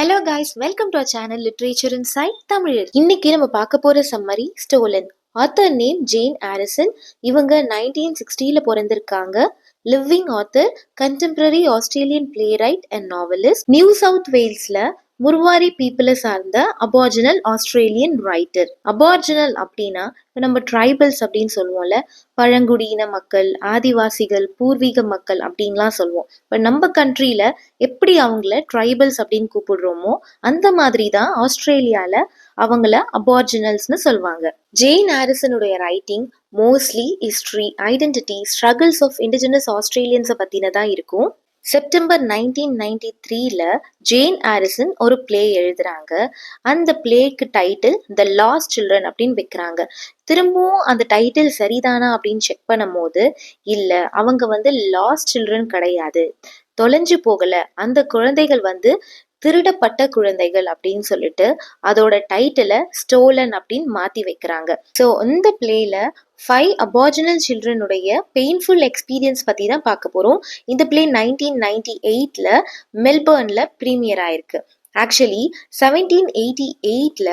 Hello guys, welcome to our channel literature insight Tamil. இன்னைக்கு நம்ம பார்க்க போற summary stolen. Author name Jane Harrison. இவங்க 1960ல பிறந்திருக்காங்க. Living author, contemporary Australian playwright and novelist. New south வேல்ஸ்ல முர்வாரி பீப்புளை சார்ந்த அபார்ஜினல் ஆஸ்திரேலியன் ரைட்டர். அபார்ஜினல் அப்படின்னா நம்ம ட்ரைபல்ஸ் அப்படின்னு சொல்லுவோம்ல, பழங்குடியின மக்கள், ஆதிவாசிகள், பூர்வீக மக்கள் அப்படின்லாம் சொல்லுவோம். இப்போ நம்ம கண்ட்ரியில எப்படி அவங்கள ட்ரைபல்ஸ் அப்படின்னு கூப்பிடுறோமோ அந்த மாதிரி தான் ஆஸ்திரேலியால அவங்கள அபார்ஜினல்ஸ்னு சொல்லுவாங்க. ஜெயின் ஆரிசனுடைய writing mostly history, identity, struggles of indigenous ஆஸ்திரேலியன்ஸை பற்றினதான் இருக்கும். செப்டம்பர் 1993ல ஜேன் ஆரிசன் ஒரு பிளே எழுதுறாங்க. அந்த பிளேக்கு டைட்டில் த லாஸ்ட் சில்ட்ரன் அப்படின்னு வைக்கிறாங்க. திரும்பவும் அந்த டைட்டில் சரிதானா அப்படின்னு செக் பண்ணும் போது இல்லை, அவங்க லாஸ்ட் சில்ட்ரன் கிடையாது, தொலைஞ்சு போகல, அந்த குழந்தைகள் திருடப்பட்ட குழந்தைகள் அப்படின்னு சொல்லிட்டு அதோட டைட்டிலை ஸ்டோலன் அப்படின்னு மாத்தி வைக்கிறாங்க. ஸோ இந்த பிளேல 5 அபார்ஜினல் சில்ட்ரனுடைய பெயின்ஃபுல் எக்ஸ்பீரியன்ஸ் பத்தி தான் பார்க்க போறோம். இந்த பிளே 1998ல மெல்பர்ன்ல ப்ரீமியர் ஆயிருக்கு. ஆக்சுவலி 1788ல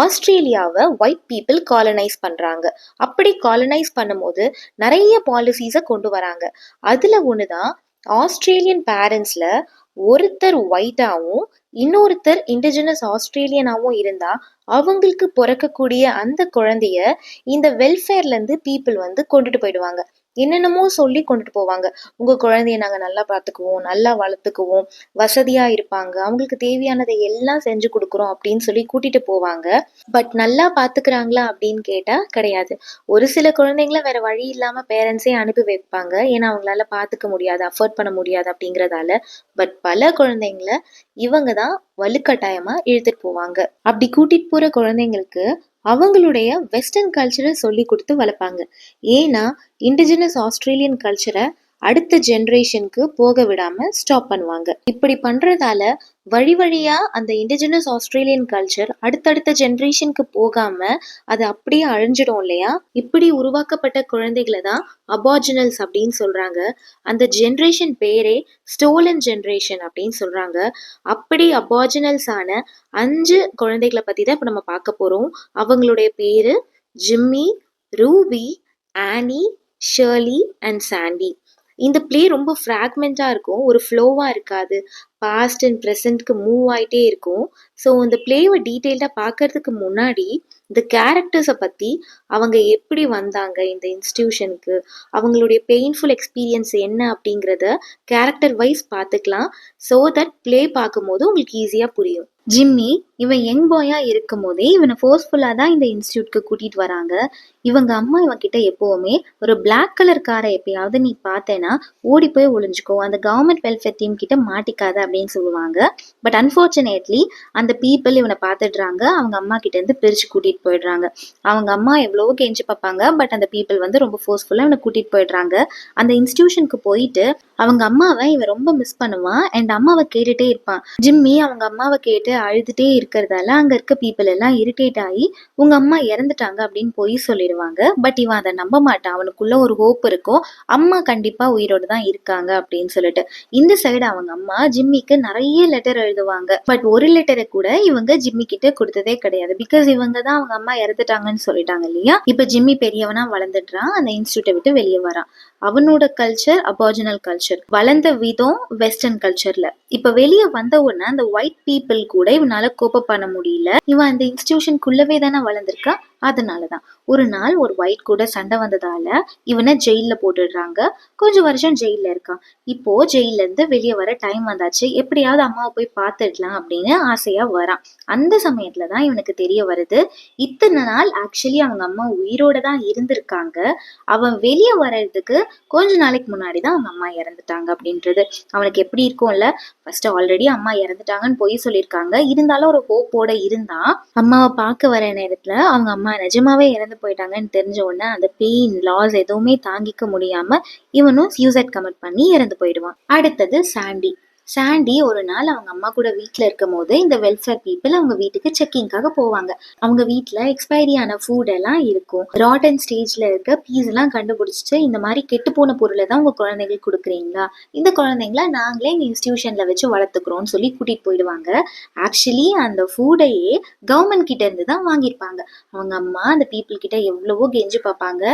ஆஸ்திரேலியாவை ஒயிட் பீப்புள் காலனைஸ் பண்றாங்க. அப்படி காலனைஸ் பண்ணும்போது நிறைய பாலிசிஸை கொண்டு வராங்க. அதுல ஒண்ணுதான், ஆஸ்திரேலியன் பேரண்ட்ஸ்ல ஒருத்தர் ஒயிட்டாவும் இன்னொருத்தர் இண்டிஜினஸ் ஆஸ்திரேலியனாவும் இருந்தா அவங்களுக்கு பிறக்கக்கூடிய அந்த குழந்தைய இந்த வெல்ஃபேர்ல இருந்து பீப்புள் கொண்டுட்டு போயிடுவாங்க. என்னென்னமோ சொல்லி கொண்டுட்டு போவாங்க. உங்க குழந்தைய நாங்க நல்லா பார்த்துக்குவோம், நல்லா வளர்த்துக்குவோம், வசதியா இருப்பாங்க, அவங்களுக்கு தேவையானதை எல்லாம் செஞ்சு கொடுக்குறோம் அப்படின்னு சொல்லி கூட்டிட்டு போவாங்க. பட் நல்லா பாத்துக்கிறாங்களா அப்படின்னு கேட்டா கிடையாது. ஒரு சில குழந்தைங்கள வேற வழி இல்லாம பேரண்ட்ஸே அனுப்பி வைப்பாங்க, ஏன்னா அவங்களால பாத்துக்க முடியாது, அஃபோர்ட் பண்ண முடியாது அப்படிங்கறதால. பட் பல குழந்தைங்கள இவங்க தான் வலுக்கட்டாயமா இழுத்துட்டு போவாங்க. அப்படி கூட்டிட்டு போற குழந்தைங்களுக்கு அவங்களுடைய வெஸ்டர்ன் கல்ச்சரை சொல்லி கொடுத்து வளர்ப்பாங்க. ஏன்னா இண்டிஜினஸ் ஆஸ்திரேலியன் கல்ச்சரை அடுத்த ஜென்ரேஷனுக்கு போக விடாம ஸ்டாப் பண்ணுவாங்க. இப்படி பண்றதால வழி வழியா அந்த இண்டிஜினஸ் ஆஸ்திரேலியன் கல்ச்சர் அடுத்தடுத்த ஜென்ரேஷனுக்கு போகாம அது அப்படியே அழிஞ்சிடும் இல்லையா? இப்படி உருவாக்கப்பட்ட குழந்தைகளை தான் அபார்ஜினல்ஸ் அப்படின்னு சொல்றாங்க. அந்த ஜென்ரேஷன் பேரே ஸ்டோலன் ஜென்ரேஷன் அப்படின்னு சொல்றாங்க. அப்படி அபார்ஜினல்ஸ் ஆன 5 குழந்தைகளை பத்தி தான் இப்ப நம்ம பார்க்க போறோம். அவங்களுடைய பேரு Jimmy, Ruby, Annie, Shirley and Sandy. இந்த பிளே ரொம்ப ஃப்ராக்மெண்டா இருக்கும், ஒரு ஃப்ளோவா இருக்காது, பாஸ்ட் அண்ட் ப்ரெசன்ட்க்கு மூவ் ஆயிட்டே இருக்கும். ஸோ இந்த பிளேவை டீட்டெயில்டாக பார்க்கறதுக்கு முன்னாடி இந்த கேரக்டர்ஸை பற்றி, அவங்க எப்படி வந்தாங்க இந்த இன்ஸ்டிடியூஷனுக்கு, அவங்களுடைய பெயின்ஃபுல் எக்ஸ்பீரியன்ஸ் என்ன அப்படிங்கிறத கேரக்டர் வைஸ் பார்த்துக்கலாம். ஸோ தட் பிளே பார்க்கும்போது உங்களுக்கு ஈஸியாக புரியும். ஜிம்மி இவன் யங் பாயா இருக்கும் போதே இவனை ஃபோர்ஸ்ஃபுல்லாக தான் இந்த இன்ஸ்டியூட்க்கு கூட்டிட்டு வராங்க. இவங்க அம்மா இவன் கிட்ட எப்போவுமே ஒரு பிளாக் கலர் காரை எப்பயாவது நீ பார்த்தேன்னா ஓடி போய் ஒளிஞ்சுக்கோ, அந்த கவர்மெண்ட் வெல்ஃபேர் டீம் கிட்ட மாட்டிக்காத அப்படின்னு சொல்லுவாங்க. பட் அன்ஃபார்ச்சுனேட்லி அந்த பீப்புள் இவனை பார்த்துடுறாங்க, அவங்க அம்மா கிட்ட இருந்து பிரிச்சு கூட்டிட்டு போயிடுறாங்க. அவங்க அம்மா எவ்வளவோ கெஞ்சி பார்ப்பாங்க, பட் அந்த பீப்புள் ரொம்ப ஃபோர்ஸ்ஃபுல்லா இவனை கூட்டிட்டு போயிடுறாங்க. அந்த இன்ஸ்டிடியூஷனுக்கு போயிட்டு அவங்க அம்மாவை இவன் ரொம்ப மிஸ் பண்ணுவான் அண்ட் அம்மாவை கேட்டுட்டே இருப்பான். ஜிம்மி அவங்க அம்மாவை கேட்டு அழுதுட்டே இருக்கிறதால அங்க இருக்க பீப்புள் எல்லாம் இரிட்டேட் ஆகி உங்க அம்மா இறந்துட்டாங்க அப்படின்னு போய் சொல்லிடுவாங்க. பட் இவன் அதை நம்ப மாட்டான். அவனுக்குள்ள ஒரு ஹோப் இருக்கும், அம்மா கண்டிப்பா உயிரோடு தான் இருக்காங்க அப்படின்னு சொல்லிட்டு. இந்த சைடு அவங்க அம்மா ஜிம்மிக்கு நிறைய லெட்டர் எழுதுவாங்க. பட் ஒரு லெட்டரை கூட இவங்க ஜிம்மி கிட்ட கொடுத்ததே கிடையாது. பிகாஸ் இவங்க தான் அவங்க அம்மா இறந்துட்டாங்கன்னு சொல்லிட்டாங்க இல்லையா? இப்ப ஜிம்மி பெரியவனா வளர்ந்துடுறான், அந்த இன்ஸ்டியூட்டை விட்டு வெளியே வரான். அவனோட கல்ச்சர் அபார்ஜினல் கல்ச்சர், வளர்ந்த விதம் வெஸ்டர்ன் கல்ச்சர்ல. இப்ப வெளியே வந்த உடனே அந்த ஒயிட் பீப்புள் கூட இவனால கோப்ப பண்ண முடியல. இவன் அந்த இன்ஸ்டிடியூஷனுக்குள்ளவே தானே வளர்ந்துருக்கா, அதனாலதான். ஒரு நாள் ஒரு ஒயிட் கூட சண்டை வந்ததால இவனை ஜெயில போட்டுடுறாங்க. கொஞ்சம் வருஷம் ஜெயில இருக்கான். இப்போ ஜெயில இருந்து வெளியே வர டைம் வந்தாச்சு, எப்படியாவது அம்மாவை போய் பார்த்துடலாம் அப்படின்னு ஆசையா வரான். அந்த சமயத்துலதான் இவனுக்கு தெரிய வருது, இத்தனை நாள் ஆக்சுவலி அவங்க அம்மா உயிரோட தான் இருந்திருக்காங்க, அவன் வெளியே வர்றதுக்கு கொஞ்ச நாளைக்கு முன்னாடிதான் அவங்க அம்மா இறந்துட்டாங்க அப்படின்றது. அவனுக்கு எப்படி இருக்கும்ல, ஃபர்ஸ்ட் ஆல்ரெடி அம்மா இறந்துட்டாங்கன்னு போய் சொல்லியிருக்காங்க, இருந்தாலும் ஒரு ஹோப்போட இருந்தான். அம்மாவை பார்க்க வர நேரத்துல அவங்க அம்மா நிஜமாவே இறந்து போயிட்டாங்கன்னு தெரிஞ்ச உடனே அந்த பெயின், லாஸ் எதுவுமே தாங்கிக்க முடியாம இவனும் சூசைட் கமிட் பண்ணி இறந்து போயிடுவான். அடுத்தது சாண்டி. சாண்டி ஒரு நாள் அவங்க அம்மா கூட வீட்டில் இருக்கும் போது இந்த வெல்ஃபேர் பீப்புள் அவங்க வீட்டுக்கு செக்கிங்காக போவாங்க. அவங்க வீட்டில் எக்ஸ்பைரி ஆன ஃபுட் எல்லாம் இருக்கும். ராட்டன் ஸ்டேஜில் இருக்க பீஸ் எல்லாம் கண்டுபிடிச்சிட்டு இந்த மாதிரி கெட்டு போன பொருளை தான் உங்கள் குழந்தைங்களுக்கு கொடுக்குறீங்களா, இந்த குழந்தைங்கள நாங்களே இந்த இன்ஸ்டியூஷனில் வச்சு வளர்த்துக்கிறோம்னு சொல்லி கூட்டிகிட்டு போயிடுவாங்க. ஆக்சுவலி அந்த ஃபுட்டையே கவர்மெண்ட் கிட்ட இருந்து தான் வாங்கியிருப்பாங்க. அவங்க அம்மா அந்த பீப்புள் கிட்ட எவ்வளவோ கெஞ்சி பார்ப்பாங்க,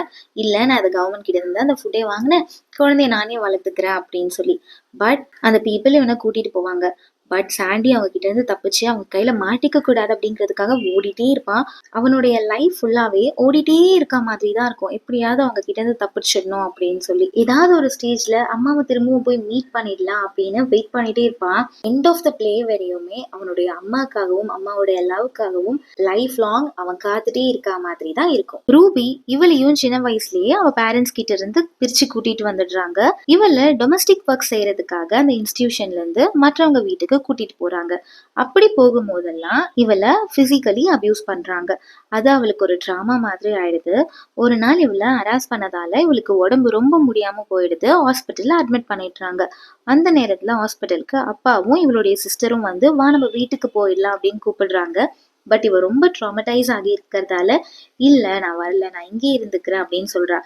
இல்லை நான் அதை கவர்மெண்ட் கிட்ட இருந்து அந்த ஃபுட்டே வாங்கினேன், குழந்தைய நானே வளர்த்துக்கிறேன் அப்படின்னு சொல்லி. பட் அந்த பீப்புள் இவனை கூட்டிட்டு போவாங்க. பட் சாண்டி அவங்க கிட்ட இருந்து தப்பிச்சு அவங்க கையில மாட்டிக்க கூடாது அப்படிங்கிறதுக்காக ஓடிட்டே இருப்பான். அவனுடைய லைஃப் ஃபுல்லாவே ஓடிட்டே இருக்க மாதிரி தான் இருக்கும், எப்படியாவது அவங்க கிட்ட இருந்து தப்பிச்சிடணும் அப்படின்னு சொல்லி. ஏதாவது ஒரு ஸ்டேஜ்ல அம்மாவை திரும்பவும் போய் மீட் பண்ணிடலாம் அப்படின்னு வெயிட் பண்ணிட்டே இருப்பான். எண்ட் ஆஃப் த பிளே வரையுமே அவனுடைய அம்மாக்காகவும் அம்மாவுடைய லவ்க்காகவும் லைஃப் லாங் அவன் காத்துட்டே இருக்க மாதிரி தான் இருக்கும். ரூபி இவளையும் சின்ன வயசுலயே அவ பேரண்ட்ஸ் கிட்ட இருந்து பிரிச்சு கூட்டிட்டு வந்துடுறாங்க. இவளை டொமஸ்டிக் ஒர்க் செய்யறதுக்காக அந்த இன்ஸ்டிடியூஷன்ல இருந்து மற்றவங்க வீட்டுக்கு கூட்டிட்டு போறாங்க. அப்படி போகும்போதெல்லாம் இவளை பிசிக்கலி அபியூஸ் பண்றாங்க. அது அவளுக்கு ஒரு ட்ராமா மாதிரி ஆயிடுது. ஒரு நாள் இவளை ஹராஸ் பண்ணதால இவளுக்கு உடம்பு ரொம்ப முடியாம போயிடுது. ஹாஸ்பிட்டல்ல அட்மிட் பண்ணிடுறாங்க. அந்த நேரத்துல ஹாஸ்பிட்டலுக்கு அப்பாவும் இவளுடைய சிஸ்டரும் வந்து வா நம்ம வீட்டுக்கு போயிடலாம் அப்படின்னு கூப்பிடுறாங்க. பட் இவ ரொம்ப ட்ராமடைஸ் ஆகி இருக்கிறதால இல்ல நான் வரல, நான் இங்கே இருந்துக்கிறேன் அப்படின்னு சொல்றா.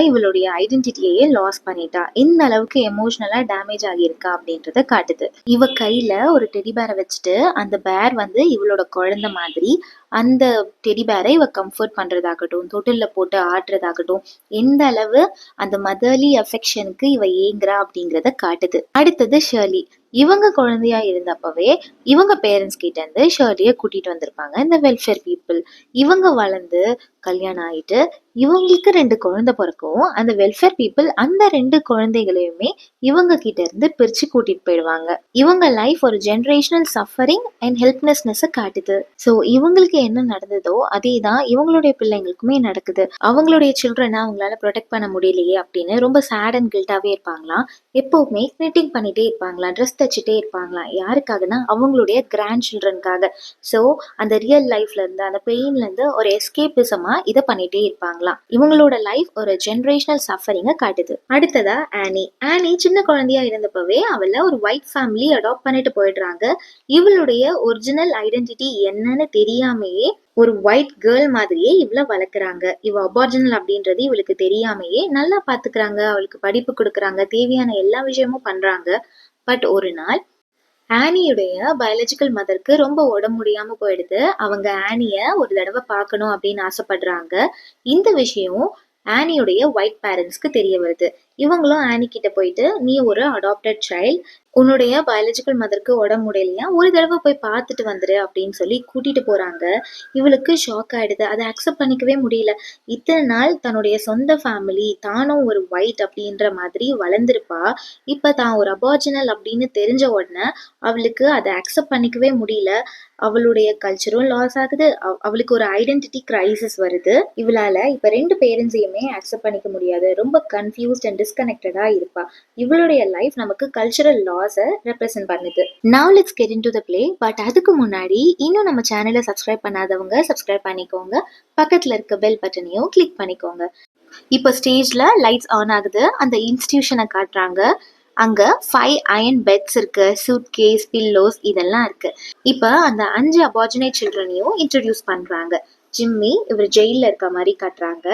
இவளுடைய ஐடென்டிட்டியே லாஸ் பண்ணிட்டா. இந்த அளவுக்கு எமோஷனலா டேமேஜ் ஆகியிருக்கா அப்படின்றத காட்டுது. இவ கையில ஒரு டெடி பேரை வச்சுட்டு அந்த பேர் வந்து இவளோட குழந்தை மாதிரி அந்த டெடி பேரை இவ கம்ஃபர்ட் பண்றதாகட்டும், தொட்டில்ல போட்டு ஆட்டுறதாகட்டும், எந்த அளவு அந்த மதர்லி அஃபெக்ஷனுக்கு இவ ஏங்குறா அப்படிங்கிறத காட்டுது. அடுத்தது ஷர்லி. இவங்க குழந்தையா இருந்தப்பவே இவங்க பேரண்ட்ஸ் கிட்ட இருந்து ஷர்லியை கூட்டிட்டு வந்திருப்பாங்க இந்த வெல்ஃபேர் பீப்புள். இவங்க வளர்ந்து கல்யாணம் ஆயிட்டு இவங்களுக்கு 2 குழந்தை பிறக்கும். அந்த வெல்ஃபேர் பீப்புள் அந்த 2 குழந்தைகளையுமே இவங்க கிட்ட இருந்து பிரிச்சு கூட்டிட்டு போயிடுவாங்க. இவங்க லைஃப் ஒரு ஜெனரேஷனல் சஃபரிங் அண்ட் ஹெல்ப்லெஸ்னஸ் காட்டுது. ஸோ இவங்களுக்கு என்ன நடந்ததோ அதே தான் இவங்களுடைய பிள்ளைங்களுக்குமே நடக்குது. அவங்களுடைய சில்ட்ரனை அவங்களால ப்ரொடெக்ட் பண்ண முடியலையே அப்படின்னு ரொம்ப சேட் அண்ட் கில்ட்டாவே இருப்பாங்களாம். எப்பவுமே knitting பண்ணிட்டே இருப்பாங்களாம், ட்ரெஸ் தச்சுட்டே இருப்பாங்களாம். யாருக்காகனா அவங்களுடைய கிராண்ட் சில்ட்ரனுக்காக. ஸோ அந்த ரியல் லைஃப்ல இருந்து அந்த பெயின்ல இருந்து ஒரு எஸ்கேபிசமா இதை பண்ணிட்டே இருப்பாங்களாம். இவங்களோட லைஃப் ஒரு ஜெனரேஷனல் சஃபரிங்க காட்டுது. அடுத்ததா ஆனி சின்ன குழந்தையா இருந்தப்பவே அவளை ஒரு ஒயிட் ஃபேமிலி அடாப்ட் பண்ணிட்டு போயிடுறாங்க. இவளுடைய ஒரிஜினல் ஐடென்டிட்டி என்னன்னு தெரியாமையே ஒரு ஒயிட் கேர்ள் மாதிரியே இவளை வளர்க்குறாங்க. இவ அபார்ஜினல் அப்படின்றது இவளுக்கு தெரியாமையே நல்லா பாத்துக்கிறாங்க, அவளுக்கு படிப்பு கொடுக்குறாங்க, தேவையான எல்லா விஷயமும் பண்றாங்க. பட் ஒரு நாள் ஆனியுடைய பயாலஜிக்கல் மதருக்கு ரொம்ப உடம்பு முடியாம போயிடுது. அவங்க ஆனிய ஒரு தடவை பார்க்கணும் அப்படின்னு ஆசைப்படுறாங்க. இந்த விஷயம் ஆனியுடைய ஒயிட் பேரண்ட்ஸ்க்கு தெரிய வருது. இவங்களும் ஆனி கிட்ட போயிட்டு நீ ஒரு அடாப்டட் சைல்ட், உன்னுடைய பயாலஜிக்கல் மதருக்கு உடம்பு முடியலையா, ஒரு தடவை போய் பார்த்துட்டு வந்துரு அப்படின்னு சொல்லி கூட்டிட்டு போறாங்க. இவளுக்கு ஷாக் ஆயிடுது, அதை அக்செப்ட் பண்ணிக்கவே முடியல. இத்தனை நாள் தன்னுடைய சொந்த ஃபேமிலி தானும் ஒரு ஒயிட் அப்படின்ற மாதிரி வளர்ந்துருப்பா. இப்ப தான் ஒரு அபார்ஜினல் அப்படின்னு தெரிஞ்ச உடனே அவளுக்கு அதை அக்செப்ட் பண்ணிக்கவே முடியல. அவளுடைய கல்ச்சரும் லாஸ் ஆகுது. அவளுக்கு ஒரு ஐடென்டிட்டி கிரைசிஸ் வருது. இவளால இப்ப 2 பேரண்ட்ஸையுமே அக்செப்ட் பண்ணிக்க முடியாது. ரொம்ப கன்ஃபியூஸ்ட் அண்ட் டிஸ்கனெக்டடா இருப்பா. இவளுடைய லைஃப் நமக்கு கல்ச்சரல் லாஸை ரெப்ரசென்ட் பண்ணுது. Now let's get into the play. But அதுக்கு முன்னாடி இன்னும் நம்ம சேனலை சப்ஸ்கிரைப் பண்ணாதவங்க சப்ஸ்கிரைப் பண்ணிக்கோங்க. பக்கத்துல இருக்க பெல் பட்டனையும் கிளிக் பண்ணிக்கோங்க. இப்போ ஸ்டேஜ்ல லைட்ஸ் ஆன் ஆகுது. அந்த இன்ஸ்டிடியூஷனை காட்டுறாங்க. அங்க 5 அயன் பெட்ஸ் இருக்கு, சூட் கேஸ், பில்லோஸ் இதெல்லாம் இருக்கு. இப்ப அந்த 5 அபார்ஜினேட் சில்ட்ரனையும் இன்ட்ரடியூஸ் பண்றாங்க. ஜிம்மி இவர் ஜெயில இருக்க மாதிரி காட்டுறாங்க.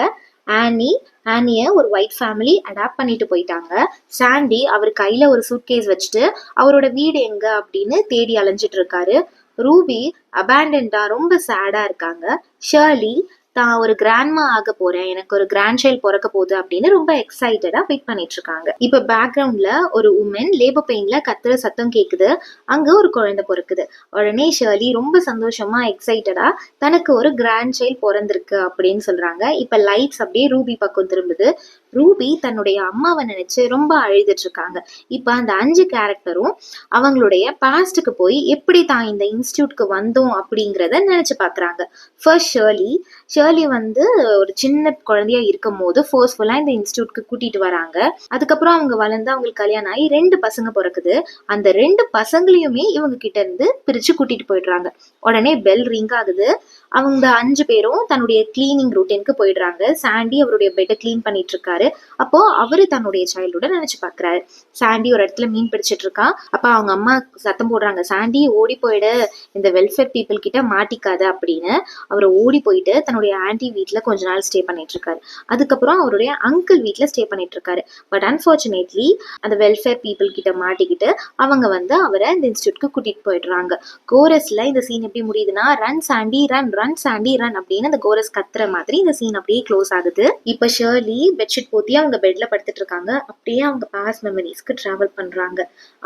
ஆனிய ஒரு ஒயிட் ஃபேமிலி அடாப்ட் பண்ணிட்டு போயிட்டாங்க. சாண்டி அவர் கையில ஒரு சூட் கேஸ் வச்சுட்டு அவரோட வீடு எங்க அப்படின்னு தேடி அலைஞ்சிட்டு இருக்காரு. ரூபி அபேண்டன்டா ரொம்ப சேடா இருக்காங்க. ஷர்லி தான் ஒரு கிராண்ட்மா ஆக போறேன், எனக்கு ஒரு கிராண்ட் சைல்ட் பிறக்க போகுது அப்படின்னு ரொம்ப எக்ஸைட்டடா வெயிட் பண்ணிட்டு இருக்காங்க. இப்ப பேக்ரவுண்ட்ல ஒரு உமன் லேபர் பெயின்ல கத்துற சத்தம் கேக்குது. அங்க ஒரு குழந்தை பிறக்குது. உடனே ஷர்லி ரொம்ப சந்தோஷமா எக்ஸைட்டடா தனக்கு ஒரு கிராண்ட் சைல்ட் பிறந்திருக்கு அப்படின்னு சொல்றாங்க. இப்ப லைட்ஸ் அப்படியே ரூபி பக்கம் திரும்புது. ரூபி தன்னுடைய அம்மாவை நினைச்சு ரொம்ப அழுதுட்டு இருக்காங்க. இப்ப அந்த 5 கேரக்டரும் அவங்களுடைய பாஸ்டுக்கு போய் எப்படி தான் இந்த இன்ஸ்டியூட்க்கு வந்தோம் அப்படிங்கிறத நினைச்சு பாக்குறாங்க. ஃபர்ஸ்ட் ஷர்லி ஷர்லி வந்து ஒரு சின்ன குழந்தையா இருக்கும் போது ஃபோர்ஸ்ஃபுல்லா இந்த இன்ஸ்டியூட்க்கு கூட்டிட்டு வராங்க. அதுக்கப்புறம் அவங்க வளர்ந்து அவங்களுக்கு கல்யாணம் ஆகி 2 பசங்க பிறக்குது. அந்த 2 பசங்களையுமே இவங்க கிட்ட இருந்து பிரிச்சு கூட்டிட்டு போயிடுறாங்க. உடனே பெல் ரிங் ஆகுது. அவங்க 5 பேரும் தன்னுடைய கிளீனிங் ரூட்டீனுக்கு போயிடுறாங்க. சாண்டி அவருடைய பெட்டை கிளீன் பண்ணிட்டு இருக்காரு. அப்போ அவரு தன்னுடைய சைல்டுஹுட நினைச்சு பாக்குறாரு. சாண்டி ஒரு இடத்துல மீன் பிடிச்சிட்டு இருக்கான். அப்ப அவங்க அம்மா சத்தம் போடுறாங்க, சாண்டி ஓடி போயிடு, இந்த வெல்ஃபேர் பீப்புள் கிட்ட மாட்டிக்காத அப்படின்னு. அவர் ஓடி போயிட்டு தன்னுடைய ஆன்டி வீட்டுல கொஞ்ச நாள் ஸ்டே பண்ணிட்டு இருக்காரு. அதுக்கப்புறம் அவருடைய அங்கிள் வீட்டுல ஸ்டே பண்ணிட்டு இருக்காரு. பட் அன்பார்ச்சுனேட்லி அந்த வெல்ஃபேர் பீப்புள் கிட்ட மாட்டிக்கிட்டு அவங்க வந்து அவரை இந்த இன்ஸ்டியூட்க்கு கூட்டிட்டு போயிடுறாங்க. கோரஸ்ல இந்த சீன் எப்படி முடியுதுன்னா, run Sandy run, run Sandy run அப்படின்னு அந்த கோரஸ் கத்துற மாதிரி இந்த சீன் அப்படியே க்ளோஸ் ஆகுது. இப்ப ஷர்லி பெட்ஷீட் போத்தி அவங்க பெட்ல படுத்துட்டு இருக்காங்க. அப்படியே அவங்க பாஸ்ட் மெமரிஸ்க்கு டிராவல் பண்றாங்க.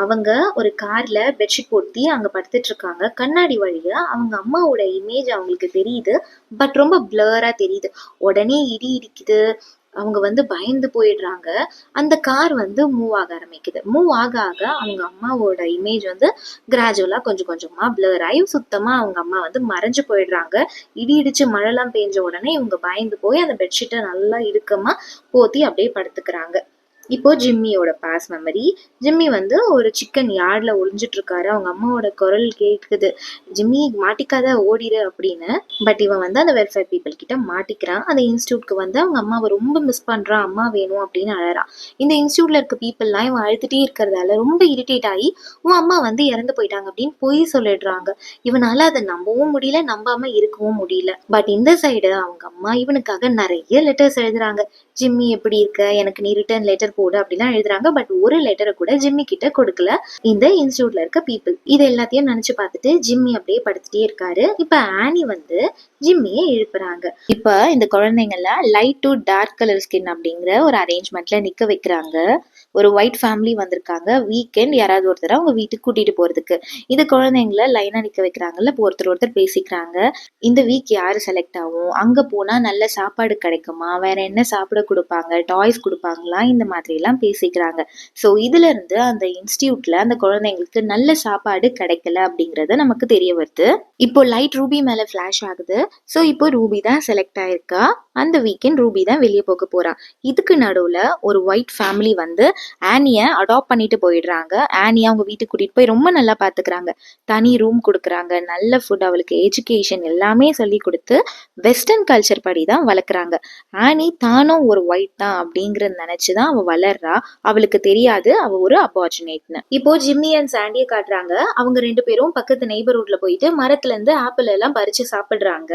அவங்க ஒரு கார்ல பெட்ஷீட் போத்தி அங்க படுத்துட்டு இருக்காங்க. கண்ணாடி வழியா அவங்க அம்மாவோட இமேஜ் அவங்களுக்கு தெரியுது. பட் ரொம்ப பிளரா தெரியுது. உடனே இடி இடிக்குது. அவங்க வந்து பயந்து போயிடுறாங்க. அந்த கார் வந்து மூவ் ஆக ஆரம்பிக்குது. மூவ் ஆக ஆக அவங்க அம்மாவோட இமேஜ் வந்து கிராஜுவலா கொஞ்சம் கொஞ்சமா பிளர் ஆகி சுத்தமா அவங்க அம்மா வந்து மறைஞ்சு போயிடுறாங்க. இடி இடிச்சு மழைலாம் பெஞ்ச உடனே இவங்க பயந்து போய் அந்த பெட்ஷீட்டை நல்லா இறுக்கமா போத்தி அப்படியே படுத்துக்கிறாங்க. இப்போ ஜிம்மியோட பாஸ் மெமரி. ஜிம்மி வந்து ஒரு சிக்கன் யார்ட்ல ஒளிஞ்சிட்டு இருக்காரு. அவங்க அம்மாவோட குரல் கேட்குது, ஜிம்மி மாட்டிக்காத ஓடிடு அப்படின்னு. பட் இவன் வந்து அந்த வெல்ஃபேர் பீப்புள் கிட்ட மாட்டிக்கிறான். அந்த இன்ஸ்டியூட்க்கு வந்து அவங்க அம்மாவை ரொம்ப மிஸ் பண்றான், அம்மா வேணும் அப்படின்னு அழறான். இந்த இன்ஸ்டியூட்ல இருக்க பீப்புள்லாம் இவன் அழுதுட்டே இருக்கிறதால ரொம்ப இரிட்டேட் ஆகி உன் அம்மா வந்து இறந்து போயிட்டாங்க அப்படின்னு பொய் சொல்லிடுறாங்க. இவனால அதை நம்பவும் முடியல, நம்பாம இருக்கவும் முடியல. பட் இந்த சைடு அவங்க அம்மா இவனுக்காக நிறைய லெட்டர்ஸ் எழுதுறாங்க. ஜிம்மி எப்படி இருக்க, எனக்கு நீ ரிட்டர்ன் லெட்டர் போடு அப்படிலாம் எழுதுறாங்க. பட் ஒரு லெட்டரை கூட ஜிம்மி கிட்ட கொடுக்கல இந்த இன்ஸ்டியூட்ல இருக்க பீப்புள். இது எல்லாத்தையும் நினைச்சு பார்த்துட்டு ஜிம்மி அப்படியே படுத்துட்டே இருக்காரு. இப்ப ஆனி வந்து ஜிம்மியை எழுப்புறாங்க. இப்ப இந்த குழந்தைங்கள light to dark colour skin அப்படிங்கிற ஒரு அரேஞ்ச்மெண்ட்ல நிக்க வைக்கிறாங்க. ஒரு ஒயிட் ஃபேமிலி வந்திருக்காங்க. வீக்கெண்ட் யாராவது ஒருத்தர் அவங்க வீட்டுக்கு கூட்டிட்டு போறதுக்கு. இந்த குழந்தைங்கள லைனா நிக்க வைக்கிறாங்கல்ல, ஒருத்தர் பேசிக்கிறாங்க. இந்த வீக் யாரு செலக்ட் ஆகும், அங்க போனா நல்ல சாப்பாடு கிடைக்குமா, வேற என்ன சாப்பிட கொடுப்பாங்க, டாய்ஸ் கொடுப்பாங்களா, இந்த மாதிரி எல்லாம் பேசிக்கிறாங்க. ஸோ இதுல இருந்து அந்த இன்ஸ்டியூட்ல அந்த குழந்தைங்களுக்கு நல்ல சாப்பாடு கிடைக்கல அப்படிங்கறது நமக்கு தெரிய வருது. இப்போ லைட் ரூபி மேல ஃபிளாஷ் ஆகுது. ஸோ இப்போ ரூபி தான் செலக்ட் ஆயிருக்கா. அந்த வீக்கெண்ட் ரூபி தான் வெளியே போக போறா. இதுக்கு நடுவுல ஒரு ஒயிட் ஃபேமிலி வந்து ஆனிய அடாப்ட் பண்ணிட்டு போயிடுறாங்க. ஆனிய அவங்க வீட்டுக்கு கூட்டிட்டு போய் ரொம்ப நல்லா பாத்துக்கிறாங்க. தனி ரூம் கொடுக்குறாங்க, நல்ல ஃபுட், அவளுக்கு எஜுகேஷன் எல்லாமே சொல்லி கொடுத்து வெஸ்டர்ன் கல்ச்சர் படி தான் வளர்க்குறாங்க. ஆனி தானும் ஒரு ஒயிட் தான் அப்படிங்கறத நினைச்சுதான் அவ வளர்றா. அவளுக்கு தெரியாது அவ ஒரு அபார்ச்சுனேட்னு. இப்போ ஜிம்மி அண்ட் சாண்டியை காட்டுறாங்க. அவங்க 2 பேரும் பக்கத்து நெய்பர்ஹுட்ல போயிட்டு மரத்துல இருந்து ஆப்பிள் எல்லாம் பறிச்சு சாப்பிடுறாங்க.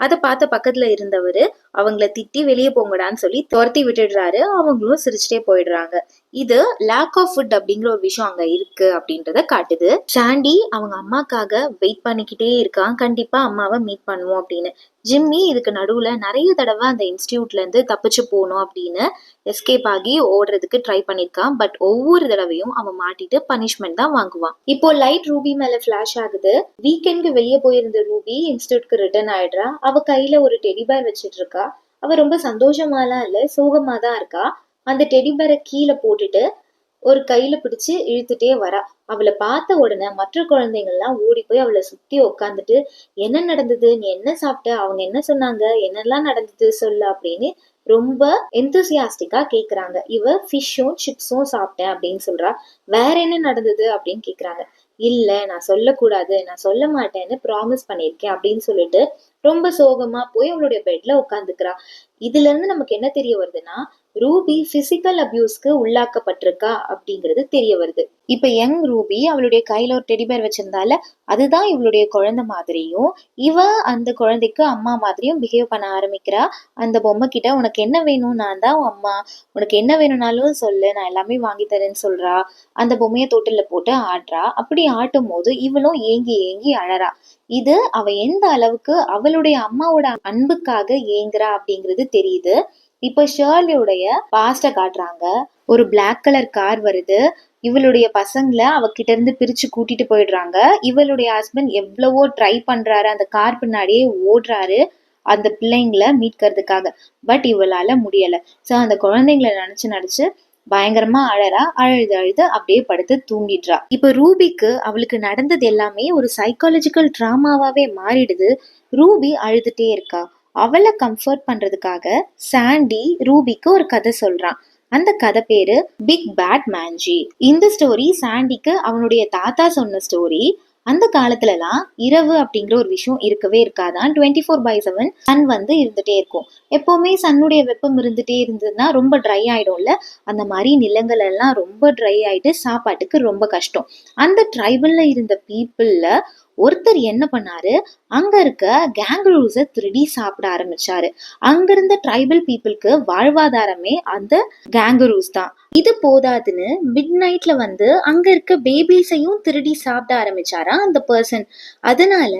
அதை பார்த்த பக்கத்துல இருந்தவரு அவங்கள திட்டி வெளியே போங்கடான்னு சொல்லி துரத்தி விட்டுடுறாரு. அவங்களும் சிரிச்சுட்டே போயிடுறாங்க. இது லேக் ஆஃப் ஃபுட் அப்படிங்கிற ஒரு விஷயம் அங்க இருக்கு அப்படின்றத காட்டுது. சாண்டி அவங்க அம்மாக்காக வெயிட் பண்ணிக்கிட்டே இருக்கான், கண்டிப்பா அம்மாவை மீட் பண்ணுவோம் அப்படின்னு. ஜிம்மி இதுக்கு நடுவுல நிறைய தடவை அந்த இன்ஸ்டியூட்ல இருந்து தப்பிச்சு போகணும் அப்படின்னு எஸ்கேப் ஆகி ஓடுறதுக்கு ட்ரை பண்ணிருக்கான். பட் ஒவ்வொரு தடவையும் அவன் மாட்டிட்டு பனிஷ்மெண்ட் தான் வாங்குவான். இப்போ லைட் ரூபி மேல ஃபிளாஷ் ஆகுது. வீக்கெண்ட்க்கு வெளியே போயிருந்த ரூபி இன்ஸ்டியூட்க்கு ரிட்டர்ன் ஆயிடுறா. அவ கையில ஒரு டெடி பேர் வச்சிட்டு இருக்கா. அவ ரொம்ப சந்தோஷமாலாம் இல்ல, சோகமா தான் இருக்கா. அந்த டெடி பேரை கீழே போட்டுட்டு ஒரு கையில பிடிச்சு இழுத்துட்டே வரா. அவளை பார்த்த உடனே மற்ற குழந்தைங்கள்லாம் ஓடி போய் அவளை சுத்தி உட்காந்துட்டு, என்ன நடந்தது, நீ என்ன சாப்பிட்ட, அவங்க என்ன சொன்னாங்க, என்னெல்லாம் நடந்தது சொல்லு அப்படின்னு ரொம்ப எந்தூசியாஸ்டிக்கா கேக்குறாங்க. இவ ஃபிஷ்ஷும் சிப்ஸும் சாப்பிட்டேன் அப்படின்னு சொல்றா. வேற என்ன நடந்தது அப்படின்னு கேக்குறாங்க. இல்ல, நான் சொல்லக்கூடாது, நான் சொல்ல மாட்டேன்னு ப்ராமிஸ் பண்ணிருக்கேன் அப்படின்னு சொல்லிட்டு ரொம்ப சோகமா போய் அவளுடைய பெட்ல உட்காந்துக்கிறா. இதுல இருந்து நமக்கு என்ன தெரிய வருதுன்னா, ரூபி பிசிக்கல் அபியூஸ்க்கு உள்ளாக்கப்பட்டிருக்கா அப்படிங்கிறது தெரிய வருது. இப்ப யங் ரூபி அவளுடைய கையில ஒரு டெடிபேர் வச்சிருந்தால அதுதான் இவளுடைய குழந்தை மாதிரியும், இவ அந்த குழந்தைக்கு அம்மா மாதிரியும் பிஹேவ் பண்ண ஆரம்பிக்கிறா. அந்த பொம்மை கிட்ட உனக்கு என்ன வேணும், நான் தான் உன் அம்மா, உனக்கு என்ன வேணும்னாலும் சொல்லு, நான் எல்லாமே வாங்கி தரேன்னு சொல்றா. அந்த பொம்மையை தொட்டில போட்டு ஆடுறா. அப்படி ஆட்டும் போது இவளும் ஏங்கி ஏங்கி அழறா. இது அவ எந்த அளவுக்கு அவளுடைய அம்மாவோட அன்புக்காக ஏங்குறா அப்படிங்கிறது தெரியுது. இப்ப ஷர்லியுடைய பாஸ்ட காட்டுறாங்க. ஒரு பிளாக் கலர் கார் வருது. இவளுடைய பசங்களை அவகிட்ட இருந்து பிரிச்சு கூட்டிட்டு போயிடுறாங்க. இவளுடைய ஹஸ்பண்ட் எவ்வளவோ ட்ரை பண்றாரு, அந்த கார் பின்னாடியே ஓடுறாரு அந்த பிள்ளைங்களை மீட்கிறதுக்காக. பட் இவளால முடியல. சோ அந்த குழந்தைங்களை நினைச்சு பயங்கரமா அழறா. அழுது அழுது அப்படியே படுத்து தூங்கிடுறா. இப்ப ரூபிக்கு அவளுக்கு நடந்தது எல்லாமே ஒரு சைக்காலஜிக்கல் டிராமாவாவே மாறிடுது. ரூபி அழுதுட்டே இருக்கா. அவளை கம்ஃபர்ட் பண்றதுக்காக சாண்டி ரூபிக்கு ஒரு கதை சொல்றான். அந்த கதை பேரு பிக் பேட் மேன்ஜி. இந்த ஸ்டோரி சாண்டிக்கு அவனுடைய தாத்தா சொன்ன ஸ்டோரி. அந்த காலத்துலலாம் இரவு அப்படிங்கிற ஒரு விஷயம் இருக்கவே இருக்காதான். 24/7 சன் வந்து இருந்துட்டே இருக்கும். எப்பவுமே சன்னுடைய வெப்பம் இருந்துட்டே இருந்ததுன்னா ரொம்ப ட்ரை ஆயிடும்ல. அந்த மாதிரி நிலங்கள் எல்லாம் ரொம்ப ட்ரை ஆயிட்டு சாப்பாட்டுக்கு ரொம்ப கஷ்டம். அந்த ட்ரைபல்ல இருந்த பீப்புள்ல ஒருத்தர் என்ன பண்ணாரு, அங்க இருக்க கேங்குரூஸை திருடி சாப்பிட ஆரம்பிச்சாரு. அங்க இருந்த ட்ரைபல் பீப்புளுக்கு வாழ்வாதாரமே அந்த கேங்குரூஸ் தான். இது போதாதுன்னு மிட் நைட்ல வந்து அங்க இருக்க பேபிஸையும் திருடி சாப்பிட ஆரம்பிச்சாரா அந்த பர்சன். அதனால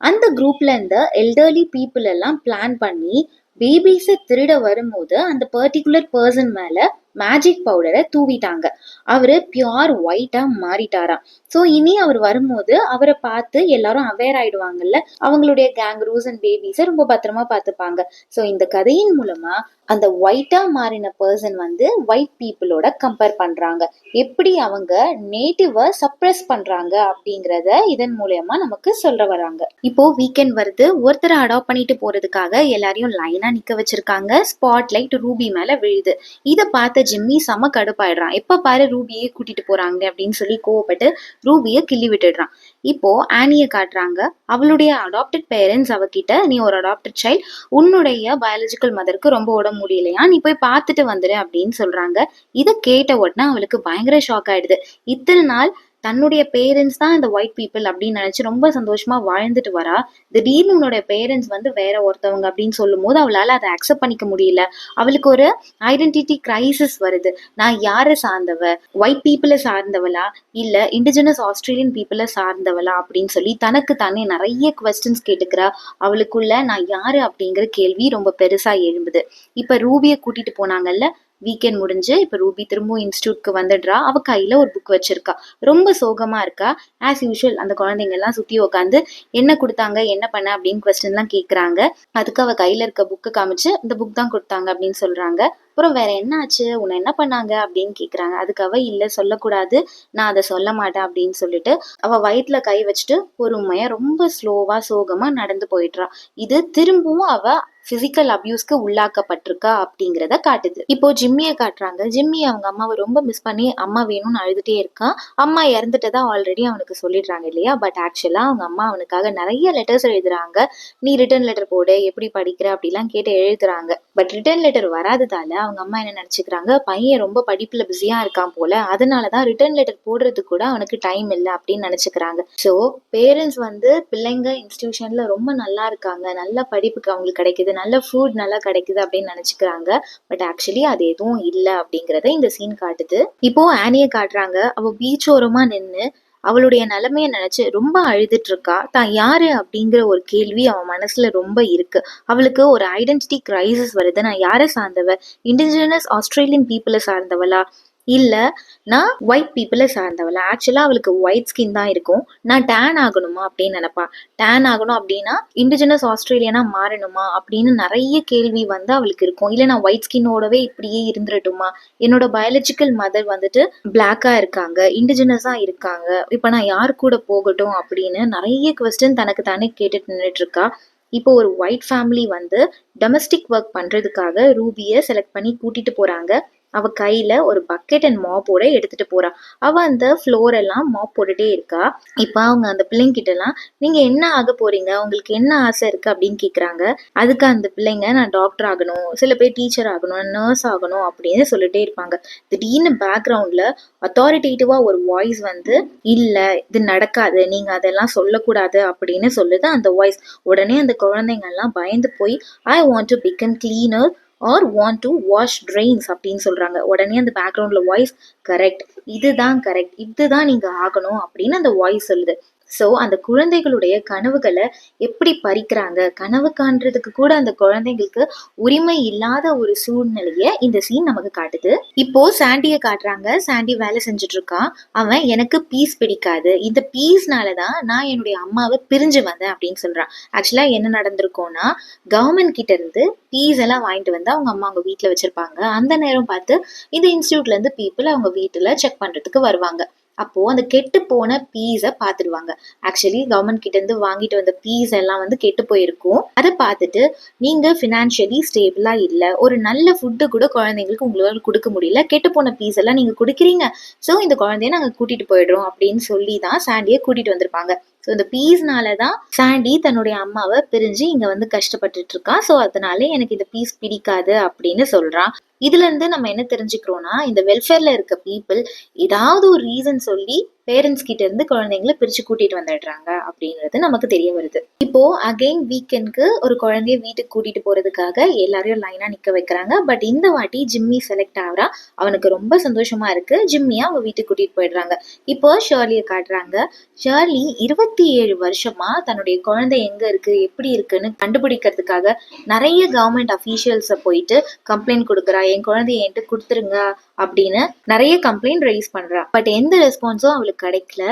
அந்த குரூப்ல இருந்த எல்டர்லி பீப்புள் எல்லாம் பிளான் பண்ணி பேபிஸை திருட வரும்போது அந்த பர்டிகுலர் பர்சன் மேல மேஜிக் பவுடரை தூவிட்டாங்க. அவரு பியூர் ஒயிட்டா மாறிட்டாராம். ஸோ இனி அவர் வரும்போது அவரை பார்த்து எல்லாரும் அவேர் ஆயிடுவாங்கல்ல, அவங்களுடைய கேங்க்ரூஸ் அண்ட் பேபிஸை ரொம்ப பத்திரமா பார்த்துப்பாங்க. ஸோ இந்த கதையின் மூலமா அந்த ஒயிட்டா மாறின பர்சன் வந்து ஒயிட் பீப்புளோட கம்பேர் பண்றாங்க. எப்படி அவங்க நேட்டிவை சப்ரஸ் பண்றாங்க அப்படிங்கறத இதன் மூலமா நமக்கு சொல்ற வராங்க. இப்போ வீக்கெண்ட் வருது, ஒருத்தரை அடாப்ட் பண்ணிட்டு போறதுக்காக எல்லாரையும் லைனா நிக்க வச்சிருக்காங்க. ஸ்பாட் லைட் ரூபி மேல விழுது. இதை பார்த்த ஜிம்மி செம கடுப்பாயிடுறான். எப்ப பாரு ரூபியே கூட்டிட்டு போறாங்க அப்படின்னு சொல்லி கோவப்பட்டு ரூபியை கிள்ளி விட்டுடுறான். இப்போ ஆனியை காட்டுறாங்க. அவளுடைய அடாப்டட் பேரண்ட்ஸ் அவகிட்ட, நீ ஒரு அடாப்டட் சைல்ட், உன்னுடைய பயாலஜிக்கல் மதருக்கு ரொம்ப உடம்பு முடியலையா, நீ போய் பார்த்துட்டு வந்துடு அப்படின்னு சொல்றாங்க. இதை கேட்ட உடனே அவளுக்கு பயங்கர ஷாக் ஆயிடுது. இத்தனை நாள் தன்னுடைய பேரண்ட்ஸ் தான் இந்த ஒயிட் பீப்புள் அப்படின்னு நினைச்சு ரொம்ப சந்தோஷமா வாழ்ந்துட்டு வரா. திடீர்னு உன்னுடைய பேரண்ட்ஸ் வந்து வேற ஒருத்தவங்க அப்படின்னு சொல்லும் போது அவளால அதை அக்செப்ட் பண்ணிக்க முடியல. அவளுக்கு ஒரு ஐடென்டிட்டி கிரைசிஸ் வருது. நான் யாரை சார்ந்தவ, ஒயிட் பீப்புளை சார்ந்தவளா இல்ல இண்டிஜினஸ் ஆஸ்திரேலியன் பீப்புளை சார்ந்தவளா அப்படின்னு சொல்லி தனக்கு தானே நிறைய குவெஸ்டன்ஸ் கேட்டுக்கிறா. அவளுக்குள்ள நான் யாரு அப்படிங்கிற கேள்வி ரொம்ப பெருசா எழும்புது. இப்ப ரூபியை கூட்டிட்டு போனாங்கல்ல, வீக்கெண்ட் முடிஞ்சு இப்ப ரூபி திரும்பவும் இன்ஸ்டியூட்க்கு வந்துடுறா. அவ கையில ஒரு புக் வச்சிருக்கா. ரொம்ப சோகமா இருக்கா. ஆஸ் யூஷுவல் அந்த குழந்தைங்க எல்லாம் சுத்தி உட்காந்து என்ன கொடுத்தாங்க, என்ன பண்ண அப்படின்னு கொஸ்டின் எல்லாம் கேக்குறாங்க. அதுக்கு அவ கையில இருக்க புக்கு காமிச்சு இந்த புக் தான் கொடுத்தாங்க அப்படின்னு சொல்றாங்க. அப்புறம் வேற என்ன ஆச்சு, உன்னை என்ன பண்ணாங்க அப்படின்னு கேக்குறாங்க. அதுக்கு அவ இல்ல சொல்லக்கூடாது, நான் அதை சொல்ல மாட்டேன் அப்படின்னு சொல்லிட்டு அவ வயிற்றுல கை வச்சுட்டு பொறுமையா ரொம்ப ஸ்லோவா சோகமா நடந்து போயிடுறா. இது திரும்பவும் அவ பிசிக்கல் அபியூஸ்க்கு உள்ளாக்கப்பட்டிருக்கா அப்படிங்கிறத காட்டுது. இப்போ ஜிம்மியை காட்டுறாங்க. ஜிம்மி அவங்க அம்மாவை ரொம்ப மிஸ் பண்ணி அம்மா வேணும்னு அழுதுட்டே இருக்கான். அம்மா இறந்துட்டதா ஆல்ரெடி அவனுக்கு சொல்லிடுறாங்க இல்லையா. பட் ஆக்சுவலா அவங்க அம்மா அவனுக்காக நிறைய லெட்டர்ஸ் எழுதுறாங்க. நீ ரிட்டர்ன் லெட்டர் போடு, எப்படி படிக்கிற அப்படிலாம் கேட்டு எழுதுறாங்க. பட் ரிட்டர்ன் லெட்டர் வராததால அவங்க அம்மா என்ன நினைச்சுக்கிறாங்க, பையன் ரொம்ப படிப்புல பிஸியா இருக்கான் போல, அதனாலதான் ரிட்டர்ன் லெட்டர் போடுறதுக்கு கூட அவனுக்கு டைம் இல்லை அப்படின்னு நினைச்சுக்கிறாங்க. ஸோ பேரண்ட்ஸ் வந்து பிள்ளைங்க இன்ஸ்டிடியூஷன்ல ரொம்ப நல்லா இருக்காங்க, நல்ல படிப்புக்கு அவங்களுக்கு கிடைக்குது, நல்ல ஃபுட் நல்லா கிடைக்குது அப்படின்னு நினைச்சுக்கிறாங்க. பட் ஆக்சுவலி அது எதுவும் இல்லை அப்படிங்கறத இந்த சீன் காட்டுது. இப்போ ஆனியை காட்டுறாங்க. அவ பீச் ஓரமா நின்று அவளுடைய நிலைமைய நினைச்சு ரொம்ப அழுதுட்டு இருக்கா. தான் யாரு அப்படிங்கிற ஒரு கேள்வி அவன் மனசுல ரொம்ப இருக்கு. அவளுக்கு ஒரு ஐடென்டிட்டி கிரைசிஸ் வருது. நான் யாரை சார்ந்தவ, இண்டிஜினஸ் ஆஸ்திரேலியன் பீப்புளை சார்ந்தவளா இல்ல நான் ஒயிட் பீப்புளை சார்ந்தவளா. ஆக்சுவலா அவளுக்கு ஒயிட் ஸ்கின் தான் இருக்கும். நான் டேன் ஆகணுமா அப்படின்னு நினைப்பா. டேன் ஆகணும் அப்படின்னா இண்டிஜினஸ் ஆஸ்திரேலியனா மாறணுமா அப்படின்னு நிறைய கேள்வி வந்து அவளுக்கு இருக்கும். இல்ல நான் ஒயிட் ஸ்கின்னோடவே இப்படியே இருந்துடட்டுமா, என்னோட பயாலஜிக்கல் மதர் வந்துட்டு பிளாக்கா இருக்காங்க, இண்டிஜினஸா இருக்காங்க, இப்ப நான் யார் கூட போகட்டும் அப்படின்னு நிறைய கொஸ்டின் தனக்கு தானே கேட்டுட்டு நின்றுட்டு இருக்கா. இப்போ ஒரு ஒயிட் ஃபேமிலி வந்து டொமஸ்டிக் ஒர்க் பண்றதுக்காக ரூபியை செலக்ட் பண்ணி கூட்டிட்டு போறாங்க. அவ கையில ஒரு பக்கெட் அண்ட் மாப்போட எடுத்துட்டு போறா. அவ அந்த ஃப்ளோர் எல்லாம் மாப் போட்டுட்டே இருக்கா. இப்ப அவங்க அந்த பிள்ளைங்க கிட்ட எல்லாம், நீங்க என்ன ஆக போறீங்க, உங்களுக்கு என்ன ஆசை இருக்கு அப்படின்னு கேக்குறாங்க. அதுக்கு அந்த பிள்ளைங்க, நான் டாக்டர் ஆகணும், சில பேர் டீச்சர் ஆகணும், நர்ஸ் ஆகணும் அப்படின்னு சொல்லிட்டே இருப்பாங்க. திடீர்னு பேக்ரவுண்ட்ல அத்தாரிட்டேட்டிவா ஒரு வாய்ஸ் வந்து, இல்ல இது நடக்காது, நீங்க அதெல்லாம் சொல்லக்கூடாது அப்படின்னு சொல்லுது அந்த வாய்ஸ். உடனே அந்த குழந்தைங்க எல்லாம் பயந்து போய், I want to become cleaner or want to wash trains அப்படின்னு சொல்றாங்க. உடனே அந்த பேக்ரவுண்ட்ல வாய்ஸ், கரெக்ட், இதுதான் நீங்க ஆகணும் அப்படின்னு அந்த வாய்ஸ் சொல்லுது. ஸோ அந்த குழந்தைகளுடைய கனவுகளை எப்படி பறிக்கிறாங்க, கனவு காண்றதுக்கு கூட அந்த குழந்தைங்களுக்கு உரிமை இல்லாத ஒரு சூழ்நிலைய இந்த சீன் நமக்கு காட்டுது. இப்போ சாண்டியை காட்டுறாங்க. சாண்டி வேலை செஞ்சுட்டு இருக்கான். அவன், எனக்கு பீஸ் பிடிக்காது, இந்த பீஸ்னாலதான் நான் என்னுடைய அம்மாவை பிரிஞ்சு வந்தேன் அப்படின்னு சொல்றான். ஆக்சுவலா என்ன நடந்திருக்கோம்னா, கவர்மெண்ட் கிட்ட இருந்து பீஸ் எல்லாம் வாங்கிட்டு வந்து அவங்க அம்மா அவங்க வீட்டுல வச்சிருப்பாங்க. அந்த நேரம் பார்த்து இந்த இன்ஸ்டியூட்ல இருந்து பீப்புள் அவங்க வீட்டுல செக் பண்றதுக்கு வருவாங்க. அப்போ அந்த கெட்டு போன பீஸை பார்த்துடுவாங்க. ஆக்சுவலி கவர்மெண்ட் கிட்ட இருந்து வாங்கிட்டு வந்த பீஸ் எல்லாம் வந்து கெட்டு போயிருக்கும். அதை பார்த்துட்டு நீங்க ஃபினான்ஷியலி ஸ்டேபிளா இல்ல, ஒரு நல்ல ஃபுட்டு கூட குழந்தைங்களுக்கு உங்களால கொடுக்க முடியல, கெட்டு போன பீஸ் எல்லாம் நீங்க குடுக்குறீங்க, ஸோ இந்த குழந்தைய நாங்க கூட்டிட்டு போயிடுறோம் அப்படின்னு சொல்லி தான் சாண்டியை கூட்டிட்டு வந்திருப்பாங்க. ஸோ இந்த பீஸ்னால தான் சாண்டி தன்னுடைய அம்மாவை பிரிஞ்சு இங்க வந்து கஷ்டப்பட்டுட்டு இருக்கா. ஸோ அதனால எனக்கு இந்த பீஸ் பிடிக்காது அப்படின்னு சொல்றான். இதுல இருந்து நம்ம என்ன தெரிஞ்சுக்கிறோம்னா, இந்த வெல்ஃபேர்ல இருக்க பீப்புள் ஏதாவது ஒரு ரீசன் சொல்லி பேரண்ட்ஸ் கிட்ட இருந்து குழந்தைங்களை பிரிச்சு கூட்டிட்டு வந்துடுறாங்க அப்படின்றது நமக்கு தெரிய வருது. இப்போ அகைன் வீக்கெண்ட்க்கு ஒரு குழந்தைய வீட்டுக்கு கூட்டிட்டு போறதுக்காக எல்லாரையும் லைனா நிக்க வைக்கிறாங்க. பட் இந்த வாட்டி ஜிம்மி செலக்ட் ஆகுறா. அவனுக்கு ரொம்ப சந்தோஷமா இருக்கு. ஜிம்மியா அவங்க வீட்டுக்கு கூட்டிட்டு போயிடுறாங்க. இப்போ ஷர்லியை காட்டுறாங்க. ஷர்லி 27 வருஷமா தன்னுடைய குழந்தை எங்க இருக்கு, எப்படி இருக்குன்னு கண்டுபிடிக்கிறதுக்காக நிறைய கவர்மெண்ட் அஃபீஷியல்ஸை போயிட்டு கம்ப்ளைண்ட் கொடுக்குறா. என் குழந்தைய என்கிட்ட கொடுத்துருங்க அப்படின்னு நிறைய கம்ப்ளைண்ட் ரைஸ் பண்றா. பட் எந்த ரெஸ்பான்ஸும் அவளுக்கு கிடைக்கல.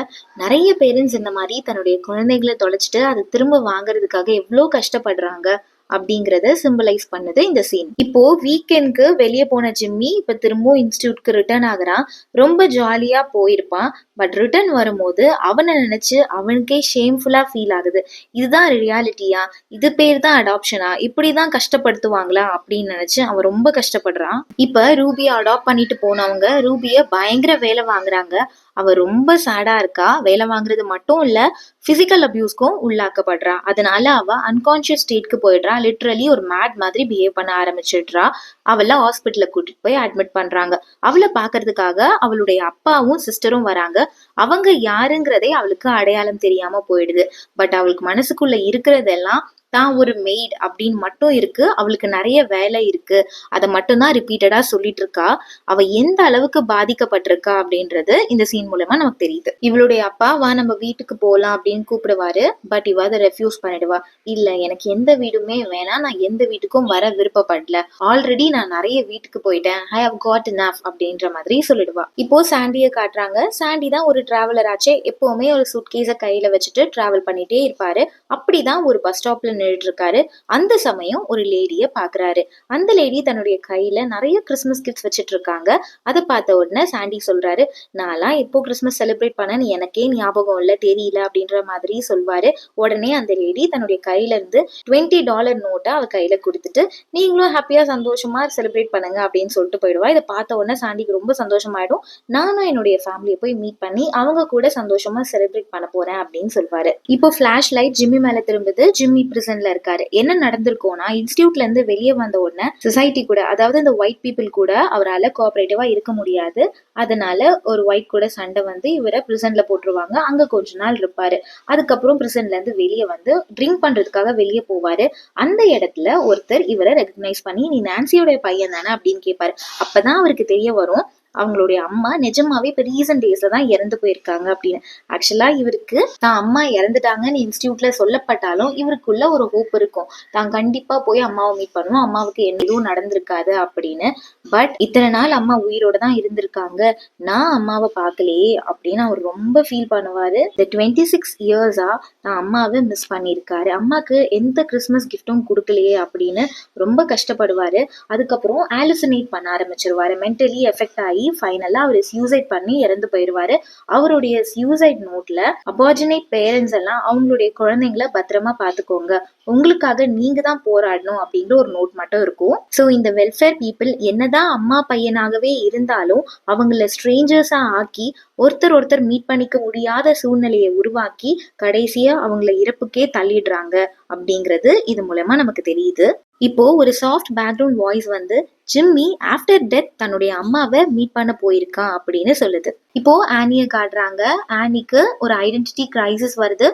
நிறைய பேரண்ட்ஸ் இந்த மாதிரி தன்னுடைய குழந்தைகளை தொலைச்சிட்டு அதை திரும்ப வாங்குறதுக்காக எவ்வளோ கஷ்டப்படுறாங்க அப்படிங்கறத சிம்பிளைஸ் பண்ணுது இந்த சீன். இப்போ வீக்கெண்ட்க்கு வெளியே போன ஜிம்மி இப்ப திரும்பவும் இன்ஸ்டியூட்க்கு ரிட்டர்ன் ஆகுறான். ரொம்ப ஜாலியா போயிருப்பான். பட் ரிட்டர்ன் வரும்போது அவனை நினைச்சு அவனுக்கே ஷேம்ஃபுல்லா ஃபீல் ஆகுது. இதுதான் ரியாலிட்டியா, இது பேர் தான் அடாப்ஷனா, இப்படிதான் கஷ்டப்படுத்துவாங்களா அப்படின்னு நினைச்சு அவன் ரொம்ப கஷ்டப்படுறான். இப்ப ரூபியை அடாப்ட் பண்ணிட்டு போனவங்க ரூபியை பயங்கர வேலை வாங்குறாங்க. அவ ரொம்ப சேடா இருக்கா. வேலை வாங்குறது மட்டும் இல்ல, பிசிக்கல் அபியூஸ்க்கும் உள்ளாக்கப்படுறா. அதனால அவ அன்கான்சியஸ் ஸ்டேட்க்கு போயிடுறா. லிட்ரலி ஒரு மேட் மாதிரி பிஹேவ் பண்ண ஆரம்பிச்சிடுறா. அவளை ஹாஸ்பிட்டல்ல கூட்டிட்டு போய் அட்மிட் பண்றாங்க. அவளை பாக்குறதுக்காக அவளுடைய அப்பாவும் சிஸ்டரும் வராங்க. அவங்க யாருங்கிறதே அவளுக்கு அடையாளம் தெரியாம போயிடுது. பட் அவளுக்கு மனசுக்குள்ள இருக்கிறதெல்லாம் தான் ஒரு மெய்ட் அப்படின்னு மட்டும் இருக்கு. அவளுக்கு நிறைய வேலை இருக்கு, அதை மட்டும்தான் ரிப்பீட்டடா சொல்லிட்டு இருக்கா. அவ எந்த அளவுக்கு பாதிக்கப்பட்டிருக்கா அப்படின்றது இந்த சீன் மூலமா நமக்கு தெரியுது. இவளுடைய அப்பா வா நம்ம வீட்டுக்கு போலாம் அப்படின்னு கூப்பிடுவாரு. பட் இவ அதை ரெஃப்யூஸ் பண்ணிடுவா. இல்ல, எனக்கு எந்த வீடுமே வேணாம், நான் எந்த வீட்டுக்கும் வர விருப்பப்படல, ஆல்ரெடி நான் நிறைய வீட்டுக்கு போயிட்டேன், ஐ ஹவ் காட் இனஃப் அப்படின்ற மாதிரி சொல்லிடுவா. இப்போ சாண்டியை காட்டுறாங்க. சாண்டி தான் ஒரு டிராவலர் ஆச்சே. எப்பவுமே ஒரு சூட்கேஸை கையில வச்சுட்டு டிராவல் பண்ணிட்டே இருப்பாரு. அப்படிதான் ஒரு பஸ் ஸ்டாப்ல நின்றுட்டு இருக்காரு. அந்த சமயம் ஒரு லேடிய பாக்குறாரு. அந்த லேடி தன்னுடைய கையில நிறைய கிறிஸ்மஸ் கிஃப்ட்ஸ் வச்சுட்டு இருக்காங்க. அதை பார்த்த உடனே சாண்டி சொல்றாரு, நான்லாம் எப்போ கிறிஸ்மஸ் செலிப்ரேட் பண்ணேன்னு எனக்கே ஞாபகம் இல்ல, தெரியல அப்படின்ற மாதிரி சொல்வாரு. உடனே அந்த லேடி தன்னுடைய கையில இருந்து $20 நோட்டை அவ கையில கொடுத்துட்டு, நீங்களும் ஹாப்பியா சந்தோஷமா செலிப்ரேட் பண்ணுங்க அப்படின்னு சொல்லிட்டு போயிடுவா. இதை பார்த்த உடனே சாண்டிக்கு ரொம்ப சந்தோஷமாயிடும். நானும் என்னுடைய ஃபேமிலியை போய் மீட் பண்ணி அவங்க கூட சந்தோஷமா செலிப்ரேட் பண்ண போறேன் அப்படின்னு சொல்வாரு. இப்போ பிளாஷ் லைட் ஜிம்மி மேல திரும்புது. ஜிம்மி பிரிசன்ல இருக்காரு. என்ன நடந்திருக்கோம்னா, இன்ஸ்டியூட்ல இருந்து வெளியே வந்த உடனே சொசைட்டி கூட, அதாவது இந்த ஒயிட் பீப்புள் கூட அவரால் கோஆபரேட்டிவா இருக்க முடியாது. அதனால ஒரு ஒயிட் கூட சண்டை வந்து இவரை பிரிசன்ல போட்டுருவாங்க. அங்க கொஞ்ச நாள் இருப்பாரு. அதுக்கப்புறம் பிரிசன்ல இருந்து வெளியே வந்து ட்ரிங்க் பண்றதுக்காக வெளியே போவாரு. அந்த இடத்துல ஒருத்தர் இவரை ரெகக்னைஸ் பண்ணி, நீ நான்சியோட பையன் தானே அப்படின்னு கேட்பாரு. அப்பதான் அவருக்கு தெரிய வரும், அவங்களுடைய அம்மா நிஜமாவே இப்ப ரீசன்ட் டேஸ்ல தான் இறந்து போயிருக்காங்க அப்படின்னு. ஆக்சுவலா இவருக்கு தான் அம்மா இறந்துட்டாங்கன்னு இன்ஸ்டியூட்ல சொல்லப்பட்டாலும் இவருக்குள்ள ஒரு ஹோப் இருக்கும், தான் கண்டிப்பா போய் அம்மாவை மீட் பண்ணுவோம், அம்மாவுக்கு எதுவும் நடந்திருக்காது அப்படின்னு. பட் இத்தனை நாள் அம்மா உயிரோட தான் இருந்திருக்காங்க, நான் அம்மாவை பார்க்கலையே அப்படின்னு அவர் ரொம்ப ஃபீல் பண்ணுவாரு. இந்த 26 இயர்ஸா தான் அம்மாவை மிஸ் பண்ணியிருக்காரு, அம்மாக்கு எந்த கிறிஸ்மஸ் கிஃப்டும் கொடுக்கலையே அப்படின்னு ரொம்ப கஷ்டப்படுவாரு. அதுக்கப்புறம் ஆலுசினேட் பண்ண ஆரம்பிச்சிருவாரு. மென்டலி எஃபெக்ட் ஆகி ஃபைனலா அவர் சூசைட் பண்ணி இறந்து போயிடுவாரு. அவருடைய சூசைட் நோட்ல அபார்ஜினேட் பேரண்ட்ஸ் எல்லாம் அவங்களுடைய குழந்தைங்களை பத்திரமா பாத்துக்கோங்க, உங்களுக்காக நீங்க தான் போராடணும் அப்படிங்கிற ஒரு நோட் மட்டும் இருக்கும். ஸோ இந்த வெல்ஃபேர் பீப்புள் என்னதான் அம்மா பையனாகவே இருந்தாலும் அவங்கள ஸ்ட்ரேஞ்சர்ஸா ஆக்கி ஒருத்தர் மீட் பண்ணிக்க முடியாத சூழ்நிலையை உருவாக்கி கடைசியா அவங்கள இறப்புக்கே தள்ளிடுறாங்க அப்படிங்கிறது இது மூலமா நமக்கு தெரியுது. இப்போ ஒரு சாஃப்ட் பேக்ரவுண்ட் வாய்ஸ் வந்து ஜிம்மி ஆஃப்டர் டெத் தன்னுடைய அம்மாவை மீட் பண்ண போயிருக்கான் அப்படின்னு சொல்லுது. இப்போ ஆனியை காட்டுறாங்க. ஆனிக்கு ஒரு ஐடென்டிட்டி கிரைசிஸ் வருது.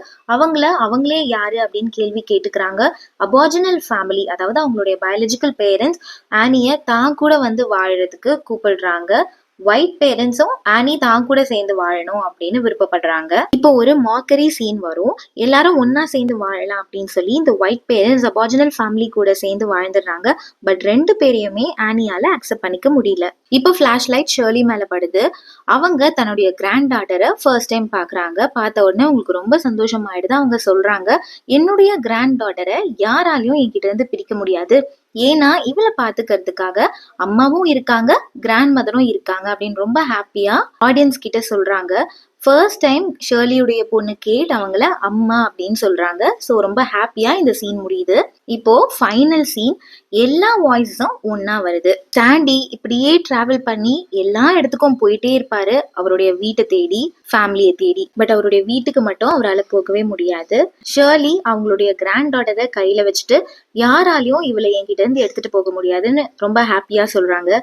அவங்களே யாரு அப்படின்னு கேள்வி கேட்டுக்கிறாங்க. அபார்ஜினல் ஃபேமிலி, அதாவது அவங்களுடைய பயாலஜிக்கல் பேரண்ட்ஸ் ஆனியை தான் கூட வந்து வாழறதுக்கு கூப்பிடுறாங்க. ஒயிட் பேரண்ட்ஸும் ஆனி தான் கூட சேர்ந்து வாழணும் அப்படின்னு விருப்பப்படுறாங்க. இப்போ ஒரு மாக்கரி சீன் வரும். எல்லாரும் ஒன்னா சேர்ந்து வாழலாம் அப்படின்னு சொல்லி இந்த ஒயிட் பேரண்ட்ஸ் அபார்ஜினல் ஃபேமிலி கூட சேர்ந்து வாழ்ந்துடுறாங்க. பட் ரெண்டு பேரையுமே ஆனியால அக்செப்ட் பண்ணிக்க முடியல. இப்போ ஃபிளாஷ் லைட் ஷர்லி மேல படுது. அவங்க தன்னுடைய கிராண்ட் டாட்டரை ஃபர்ஸ்ட் டைம் பார்க்குறாங்க. பார்த்த உடனே அவங்களுக்கு ரொம்ப சந்தோஷமாயிடுது. அவங்க சொல்றாங்க, என்னுடைய கிராண்ட் டாட்டரை யாராலையும் என்கிட்ட இருந்து பிரிக்க முடியாது. ஏன்னா இவளை பார்த்துக்கிறதுக்காக அம்மாவும் இருக்காங்க, கிராண்ட் மதரும் இருக்காங்க அப்படின்னு ரொம்ப ஹாப்பியா ஆடியன்ஸ் கிட்ட சொல்றாங்க. ஃபர்ஸ்ட் டைம் ஷர்லியுடைய பொண்ணு கேட் அவங்கள அம்மா அப்படின்னு சொல்றாங்க. ஸோ ரொம்ப ஹாப்பியா இந்த சீன் முடியுது. இப்போ ஃபைனல் சீன், எல்லா வாய்ஸும் ஒன்னா வருது. சாண்டி இப்படியே டிராவல் பண்ணி எல்லா இடத்துக்கும் போயிட்டே இருப்பாரு, அவருடைய வீட்டை தேடி, ஃபேமிலியை தேடி. பட் அவருடைய வீட்டுக்கு மட்டும் அவரால் போகவே முடியாது. ஷர்லி அவங்களுடைய கிராண்ட் டாட்டரை கையில வச்சுட்டு, யாராலையும் இவளை என்கிட்ட இருந்து எடுத்துட்டு போக முடியாதுன்னு ரொம்ப ஹாப்பியா சொல்றாங்க.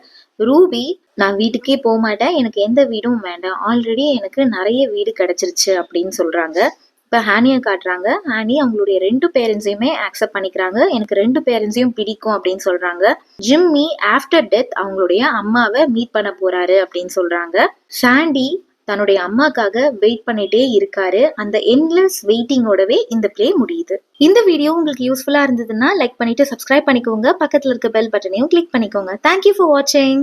ரூபி, நான் வீட்டுக்கே போக மாட்டேன், எனக்கு எந்த வீடும் வேண்டாம், ஆல்ரெடி எனக்கு நிறைய வீடு கிடைச்சிருச்சு அப்படின்னு சொல்றாங்க. இப்போ ஹானியை காட்டுறாங்க. ஹானி அவங்களுடைய 2 பேரண்ட்ஸையுமே அக்செப்ட் பண்ணிக்கிறாங்க. எனக்கு 2 பேரண்ட்ஸையும் பிடிக்கும் அப்படின்னு சொல்றாங்க. ஜிம்மி ஆஃப்டர் டெத் அவங்களுடைய அம்மாவை மீட் பண்ண போறாரு அப்படின்னு சொல்றாங்க. சாண்டி தன்னுடைய அம்மாக்காக வெயிட் பண்ணிட்டே இருக்காரு. அந்த எண்ட்லெஸ் வெயிட்டிங்கோடவே இந்த பிளே முடியுது. இந்த வீடியோ உங்களுக்கு யூஸ்ஃபுல்லா இருந்ததுன்னா லைக் பண்ணிட்டு சப்ஸ்கிரைப் பண்ணிக்கோங்க. பக்கத்துல இருக்க பெல் பட்டனையும் கிளிக் பண்ணிக்கோங்க. தேங்க்யூ ஃபார் வாட்சிங்.